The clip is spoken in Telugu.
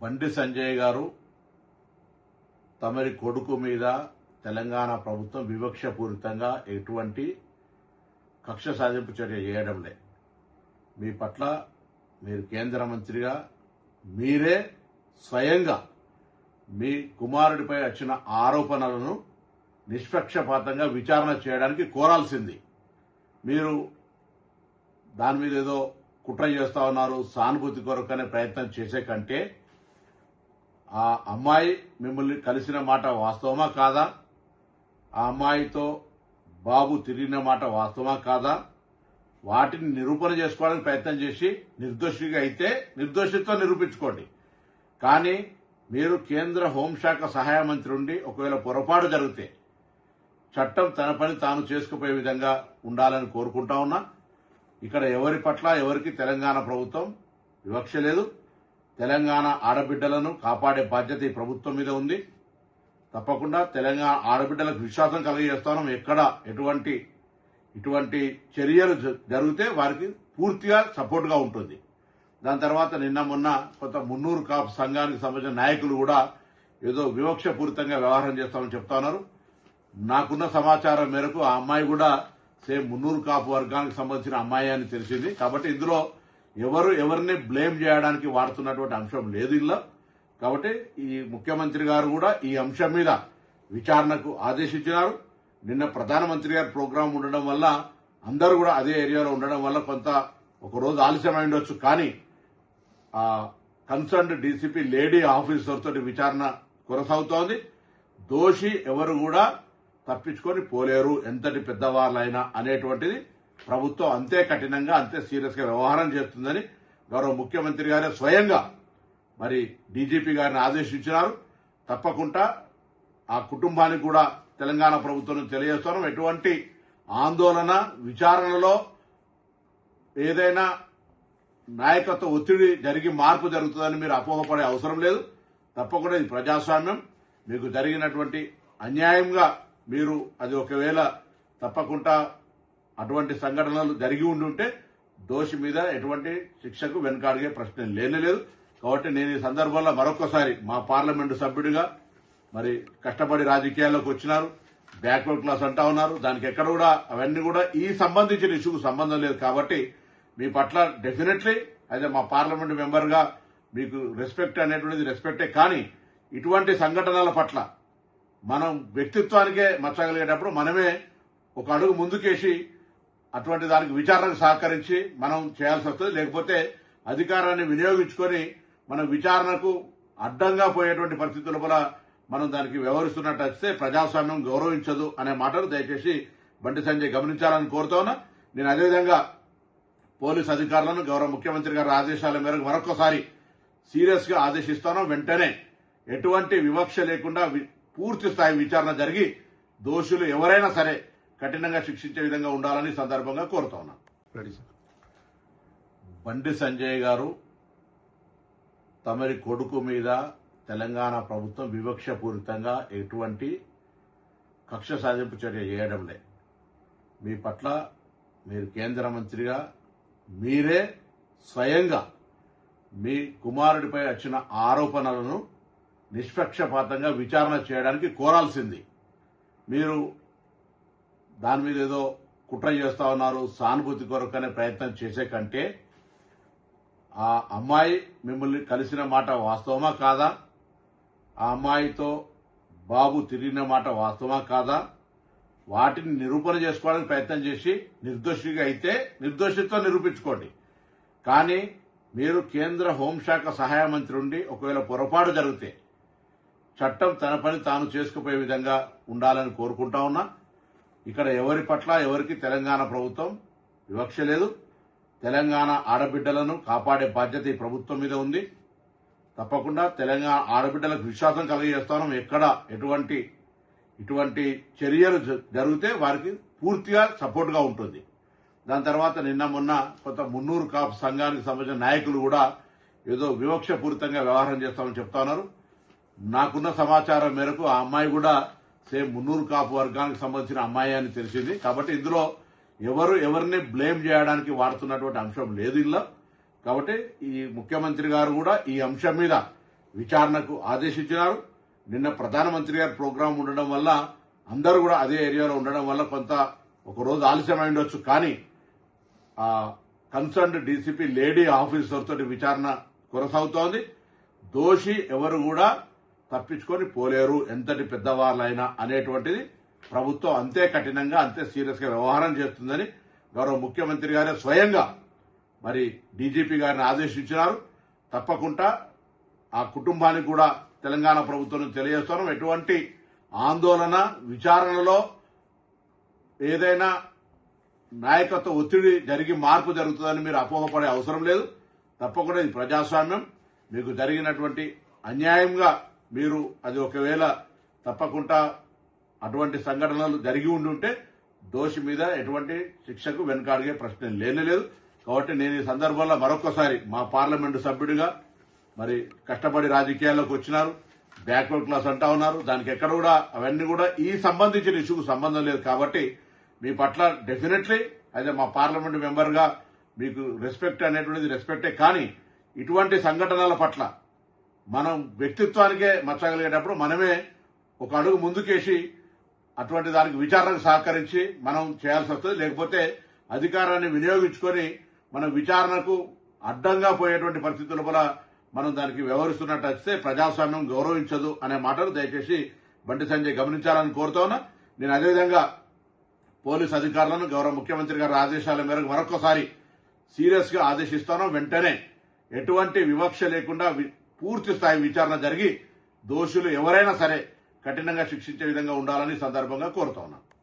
బండి సంజయ్ గారు తమరి కొడుకు మీద తెలంగాణ ప్రభుత్వం వివక్షపూరితంగా ఎటువంటి కక్ష సాధింపు చర్య చేయడంలే. మీ పట్ల మీరు కేంద్ర మంత్రిగా మీరే స్వయంగా మీ కుమారుడిపై వచ్చిన ఆరోపణలను నిష్పక్షపాతంగా విచారణ చేయడానికి కోరాల్సింది. మీరు దాని మీద ఏదో కుట్ర చేస్తా ఉన్నారు, సానుభూతి కొరకనే ప్రయత్నం చేసే కంటే ఆ అమ్మాయి మిమ్మల్ని కలిసిన మాట వాస్తవమా కాదా, ఆ అమ్మాయితో బాబు తిరిగిన మాట వాస్తవమా కాదా, వాటిని నిరూపణ చేసుకోవడానికి ప్రయత్నం చేసి నిర్దోషిగా అయితే నిర్దోషిత్వం నిరూపించుకోండి. కానీ మీరు కేంద్ర హోంశాఖ సహాయ మంత్రి ఉండి ఒకవేళ పొరపాటు జరిగితే చట్టం తన పని తాను చేసుకుపోయే విధంగా ఉండాలని కోరుకుంటా ఉన్నా. ఇక్కడ ఎవరి పట్ల ఎవరికి తెలంగాణ ప్రభుత్వం వివక్ష లేదు. తెలంగాణ ఆడబిడ్డలను కాపాడే బాధ్యత ఈ ప్రభుత్వం మీద ఉంది. తప్పకుండా తెలంగాణ ఆడబిడ్డలకు విశ్వాసం కలిగజేస్తాం. ఎక్కడ ఇటువంటి చర్యలు జరిగితే వారికి పూర్తిగా సపోర్ట్గా ఉంటుంది. దాని తర్వాత నిన్న మొన్న కొంత మున్నూరు కాపు సంఘానికి సంబంధించిన నాయకులు కూడా ఏదో వివక్షపూరితంగా వ్యవహారం చేస్తామని చెప్తా ఉన్నారు. నాకున్న సమాచారం మేరకు ఆ అమ్మాయి కూడా సేమ్ మున్నూరు కాపు వర్గానికి సంబంధించిన అమ్మాయి అని తెలిసింది. కాబట్టి ఇందులో ఎవరిని బ్లేమ్ చేయడానికి వాడుతున్నటువంటి అంశం లేదు ఇలా. కాబట్టి ఈ ముఖ్యమంత్రి గారు కూడా ఈ అంశం మీద విచారణకు ఆదేశించినారు. నిన్న ప్రధానమంత్రి గారి ప్రోగ్రాం ఉండడం వల్ల అందరూ కూడా అదే ఏరియాలో ఉండడం వల్ల కొంత ఒక రోజు ఆలస్యమై ఉండొచ్చు. కానీ ఆ కన్సర్న్డ్ డీసీపీ లేడీ ఆఫీసర్ తోటి విచారణ కొనసాగుతోంది. దోషి ఎవరు కూడా తప్పించుకొని పోలేరు, ఎంతటి పెద్దవాళ్ళైనా అనేటువంటిది ప్రభుత్వం అంతే కఠినంగా అంతే సీరియస్ గా వ్యవహారం చేస్తుందని గౌరవ ముఖ్యమంత్రి గారే స్వయంగా మరి డీజీపీ గారిని ఆదేశించినారు. తప్పకుండా ఆ కుటుంబానికి కూడా తెలంగాణ ప్రభుత్వం తెలియజేస్తున్నాం. ఎటువంటి ఆందోళన విచారణలో ఏదైనా నాయకత్వ ఒత్తిడి జరిగి మార్పు జరుగుతుందని మీరు అపోహపడే అవసరం లేదు. తప్పకుండా ఇది ప్రజాస్వామ్యం. మీకు జరిగినటువంటి అన్యాయంగా మీరు అది ఒకవేళ తప్పకుండా అటువంటి సంఘటనలు జరిగి ఉండుంటే దోషి మీద ఎటువంటి శిక్షకు వెనుకాడిగే ప్రశ్న లేనేలేదు. కాబట్టి నేను ఈ సందర్భంలో మరొకసారి మా పార్లమెంటు సభ్యుడిగా మరి కష్టపడి రాజకీయాల్లోకి వచ్చినారు, బ్యాక్వర్డ్ క్లాస్ అంటా ఉన్నారు. దానికి ఎక్కడ కూడా అవన్నీ కూడా ఈ సంబంధించిన ఇష్యూకు సంబంధం లేదు. కాబట్టి మీ పట్ల డెఫినెట్లీ అయితే మా పార్లమెంటు మెంబర్ గా మీకు రెస్పెక్ట్ అనేటువంటిది రెస్పెక్టే. కానీ ఇటువంటి సంఘటనల పట్ల మనం వ్యక్తిత్వానికే మచ్చగలిగేటప్పుడు మనమే ఒక అడుగు ముందుకేసి అటువంటి దానికి విచారణకు సహకరించి మనం చేయాల్సి వస్తుంది. లేకపోతే అధికారాన్ని వినియోగించుకొని మనం విచారణకు అడ్డంగా పోయేటువంటి పరిస్థితుల వల్ల మనం దానికి వ్యవహరిస్తున్నట్టు వస్తే ప్రజాస్వామ్యం గౌరవించదు అనే మాటలు దయచేసి బండి సంజయ్ గమనించాలని కోరుతా ఉన్నా. నేను అదేవిధంగా పోలీసు అధికారులను గౌరవ ముఖ్యమంత్రి గారి ఆదేశాల మేరకు మరొకసారి సీరియస్ గా ఆదేశిస్తాను. వెంటనే ఎటువంటి వివక్ష లేకుండా పూర్తి స్థాయి విచారణ జరిగి దోషులు ఎవరైనా సరే కఠినంగా శిక్షించే విధంగా ఉండాలని సందర్భంగా కోరుతా ఉన్నాను. బండి సంజయ్ గారు తమరి కొడుకు మీద తెలంగాణ ప్రభుత్వం వివక్షపూరితంగా ఎటువంటి కక్ష సాధింపు చర్య చేయడంలే. మీ పట్ల మీరు కేంద్ర మంత్రిగా మీరే స్వయంగా మీ కుమారుడిపై వచ్చిన ఆరోపణలను నిష్పక్షపాతంగా విచారణ చేయడానికి కోరాల్సింది. మీరు దాని మీద ఏదో కుట్ర చేస్తా ఉన్నారు, సానుభూతి కొరకనే ప్రయత్నం చేసే కంటే ఆ అమ్మాయి మిమ్మల్ని కలిసిన మాట వాస్తవమా కాదా, ఆ అమ్మాయితో బాబు తిరిగిన మాట వాస్తవమా కాదా, వాటిని నిరూపణ చేసుకోవడానికి ప్రయత్నం చేసి నిర్దోషిగా అయితే నిర్దోషిత్వం నిరూపించుకోండి. కానీ మీరు కేంద్ర హోంశాఖ సహాయ మంత్రి ఉండి ఒకవేళ పొరపాటు జరిగితే చట్టం తన పని తాను చేసుకుపోయే విధంగా ఉండాలని కోరుకుంటా ఉన్నా. ఇక్కడ ఎవరి పట్ల ఎవరికి తెలంగాణ ప్రభుత్వం వివక్ష లేదు. తెలంగాణ ఆడబిడ్డలను కాపాడే బాధ్యత ఈ ప్రభుత్వం మీద ఉంది. తప్పకుండా తెలంగాణ ఆడబిడ్డలకు విశ్వాసం కలిగజేస్తాం. ఎక్కడ ఇటువంటి చర్యలు జరిగితే వారికి పూర్తిగా సపోర్ట్గా ఉంటుంది. దాని తర్వాత నిన్న మొన్న కొంత మున్నూరు కాపు సంఘానికి సంబంధించిన నాయకులు కూడా ఏదో వివక్షపూరితంగా వ్యవహారం చేస్తామని చెప్తా ఉన్నారు. నాకున్న సమాచారం మేరకు ఆ అమ్మాయి కూడా సేమ్ మున్నూరు కాపు వర్గానికి సంబంధించిన అమ్మాయి అని తెలిసింది. కాబట్టి ఇందులో ఎవరిని బ్లేమ్ చేయడానికి వాడుతున్నటువంటి అంశం లేదు ఇలా. కాబట్టి ఈ ముఖ్యమంత్రి గారు కూడా ఈ అంశం మీద విచారణకు ఆదేశించినారు. నిన్న ప్రధానమంత్రి గారి ప్రోగ్రాం ఉండడం వల్ల అందరూ కూడా అదే ఏరియాలో ఉండడం వల్ల కొంత ఒక రోజు ఆలస్యమై ఉండొచ్చు. కానీ కన్సర్న్డ్ డీసీపీ లేడీ ఆఫీసర్ తోటి విచారణ కొనసాగుతోంది. దోషి ఎవరు కూడా తప్పించుకొని పోలేరు, ఎంతటి పెద్దవాళ్ళైనా అనేటువంటిది ప్రభుత్వం అంతే కఠినంగా అంతే సీరియస్ గా వ్యవహారం చేస్తుందని గౌరవ ముఖ్యమంత్రి గారే స్వయంగా మరి డీజీపీ గారిని ఆదేశించినారు. తప్పకుండా ఆ కుటుంబానికి కూడా తెలంగాణ ప్రభుత్వం తెలియజేస్తున్నాం. ఎటువంటి ఆందోళన విచారణలో ఏదైనా నాయకత్వ ఒత్తిడి జరిగి మార్పు జరుగుతుందని మీరు అపోహపడే అవసరం లేదు. తప్పకుండా ఇది ప్రజాస్వామ్యం. మీకు జరిగినటువంటి అన్యాయంగా మీరు అది ఒకవేళ తప్పకుండా అటువంటి సంఘటనలు జరిగి ఉండుంటే దోషి మీద ఎటువంటి శిక్షకు వెనుకాడిగే ప్రశ్న లేనేలేదు. కాబట్టి నేను ఈ సందర్భంలో మరొకసారి మా పార్లమెంటు సభ్యుడిగా మరి కష్టపడి రాజకీయాల్లోకి వచ్చినారు, బ్యాక్వర్డ్ క్లాస్ అంటా ఉన్నారు. దానికి ఎక్కడ కూడా అవన్నీ కూడా ఈ సంబంధించిన ఇష్యూకు సంబంధం లేదు. కాబట్టి మీ పట్ల డెఫినెట్లీ అయితే మా పార్లమెంటు మెంబర్ గా మీకు రెస్పెక్ట్ అనేటువంటిది రెస్పెక్టే. కానీ ఇటువంటి సంఘటనల పట్ల మనం వ్యక్తిత్వానికే మచ్చగలిగేటప్పుడు మనమే ఒక అడుగు ముందుకేసి అటువంటి దానికి విచారణకు సహకరించి మనం చేయాల్సి వస్తుంది. లేకపోతే అధికారాన్ని వినియోగించుకొని మనం విచారణకు అడ్డంగా పోయేటువంటి పరిస్థితుల వల్ల మనం దానికి వ్యవహరిస్తున్నట్టు వస్తే ప్రజాస్వామ్యం గౌరవించదు అనే మాటను దయచేసి బండి సంజయ్ గమనించాలని కోరుతా ఉన్నా. నేను అదేవిధంగా పోలీసు అధికారులను గౌరవ ముఖ్యమంత్రి గారి ఆదేశాల మేరకు మరొకసారి సీరియస్ గా ఆదేశిస్తాను. వెంటనే ఎటువంటి వివక్ష లేకుండా పూర్తి స్థాయి విచారణ జరిగి దోషులు ఎవరైనా సరే కఠినంగా శిక్షించే విధంగా ఉండాలని సందర్భంగా కోరుతా ఉన్నాను.